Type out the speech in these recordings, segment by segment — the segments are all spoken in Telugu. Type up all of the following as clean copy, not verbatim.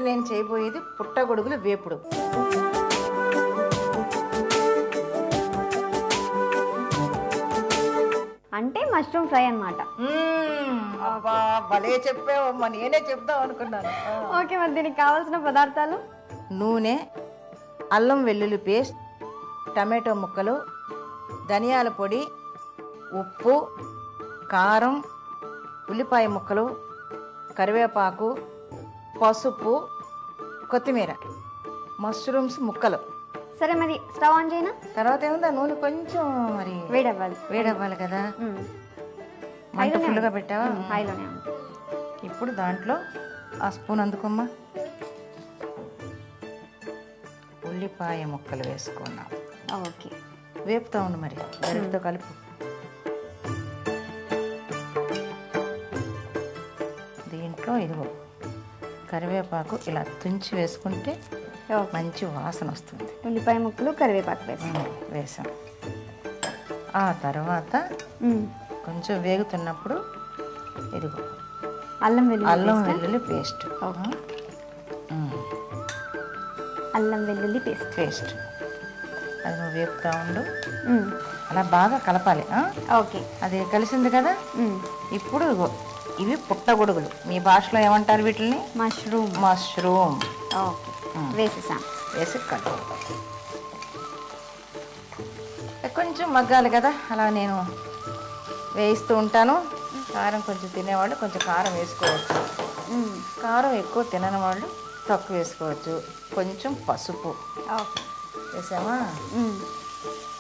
నేను చేయబోయేది పుట్టగొడుగుల వేపుడు. అంటే మష్రూమ్ ఫ్రై అన్నమాట. అబ్బా భలే చెప్పావమ్మా, నేనే చెప్దాం అనుకున్నాను. ఓకే, మరి దీనికి కావాల్సిన పదార్థాలు: నూనె, అల్లం వెల్లుల్లి పేస్ట్, టమాటో ముక్కలు, ధనియాల పొడి, ఉప్పు, కారం, ఉల్లిపాయ ముక్కలు, కరివేపాకు, పసుపు, కొత్తిమీర, మష్రూమ్స్ ముక్కలు. సరే, మరి స్టవ్ ఆన్ చేయనా? తర్వాత ఏముందా, నూనె కొంచెం మరి వేడవ్వాలి కదా. మంట ఫుల్గా పెట్టావా? హైలోనే ఉంది. ఇప్పుడు దాంట్లో ఆ స్పూన్ అందుకోమ్మా. ఉల్లిపాయ ముక్కలు వేసుకున్నాం. ఓకే, వేపుతా ఉండు మరి, గరిటతో కలుపు. దీంట్లో ఇదిగో కరివేపాకు ఇలా తుంచి వేసుకుంటే మంచి వాసన వస్తుంది. ఉల్లిపాయ ముక్కలు, కరివేపాకు వేసాం. ఆ తర్వాత కొంచెం వేగుతున్నప్పుడు ఇదిగో అల్లం వెల్లుల్లి పేస్ట్. అల్లం వెల్లుల్లి పేస్ట్ అది నువ్వు వేపుతా ఉండు. అలా బాగా కలపాలి. ఓకే, అది కలిసింది కదా. ఇప్పుడు ఇవి పుట్టగొడుగులు, మీ భాషలో ఏమంటారు వీటిని? మష్రూమ్. ఓకే, వేసేసాం. వేసి కలుపు. కొంచెం మగ్గాలి కదా, అలా నేను వేయిస్తూ ఉంటాను. కారం కొంచెం తినేవాళ్ళు కొంచెం కారం వేసుకోవచ్చు, కారం ఎక్కువ తినని వాళ్ళు తక్కువ వేసుకోవచ్చు. కొంచెం పసుపు వేసామా,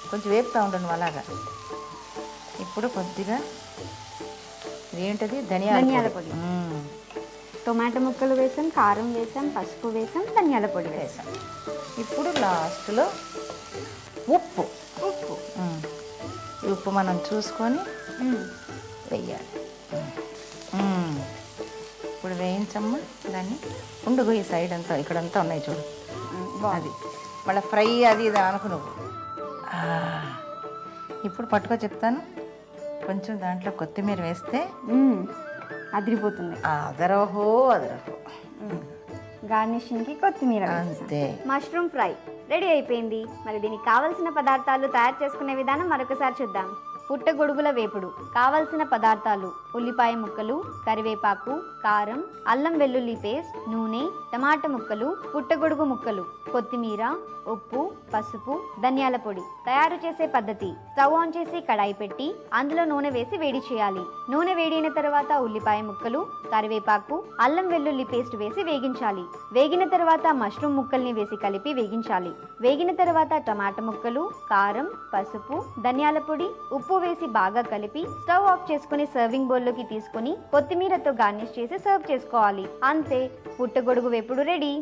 కొంచెం వేపుతూ ఉండండి అలాగా. ఇప్పుడు కొద్దిగా ఏంటది, ధనియాల పొడి. టొమాటో ముక్కలు వేసాం, కారం వేసాం, పసుపు వేసాం, ధనియాల పొడి వేసాం. ఇప్పుడు లాస్ట్లో ఉప్పు. ఉప్పు మనం చూసుకొని వేయాలి. ఇప్పుడు వేయించమ్మా దాన్ని. ఉండుగు ఈ సైడ్ అంతా, ఇక్కడంతా ఉన్నాయి చూడు. అది మళ్ళీ ఫ్రై అది ఇది అనుకు నువ్వు. ఇప్పుడు పట్టుకో చెప్తాను. కొంచెం దాంట్లో కొత్తిమీర వేస్తే అదిరిపోతుంది. అదరహో. గార్నిషింగ్కి కొత్తిమీర. అంతే, మష్రూమ్ ఫ్రై రెడీ అయిపోయింది. మరి దీనికి కావలసిన పదార్థాలు తయారు చేసుకునే విధానం మరొకసారి చూద్దాం. పుట్టగొడుగుల వేపుడు కావలసిన పదార్థాలు: ఉల్లిపాయ ముక్కలు, కరివేపాకు, కారం, అల్లం వెల్లుల్లి పేస్ట్, నూనె, టమాటా ముక్కలు, పుట్టగొడుగు ముక్కలు, కొత్తిమీర, ఉప్పు, పసుపు, ధనియాల పొడి. తయారు చేసే పద్ధతి: స్టవ్ ఆన్ చేసి కడాయి పెట్టి అందులో నూనె వేసి వేడి చేయాలి. నూనె వేడిన తర్వాత ఉల్లిపాయ ముక్కలు, కరివేపాకు, అల్లం వెల్లుల్లి పేస్ట్ వేసి వేగించాలి. వేగిన తర్వాత మష్రూమ్ ముక్కల్ని వేసి కలిపి వేగించాలి. వేగిన తర్వాత టమాటా ముక్కలు, కారం, పసుపు, ధనియాల పొడి, ఉప్పు వేసి బాగా కలిపి స్టవ్ ఆఫ్ చేసుకుని సర్వింగ్ బౌల్లోకి తీసుకుని కొత్తిమీరతో గార్నిష్ చేసి సర్వ్ చేసుకోవాలి. అంతే, పుట్టగొడుగు వేపుడు రెడీ.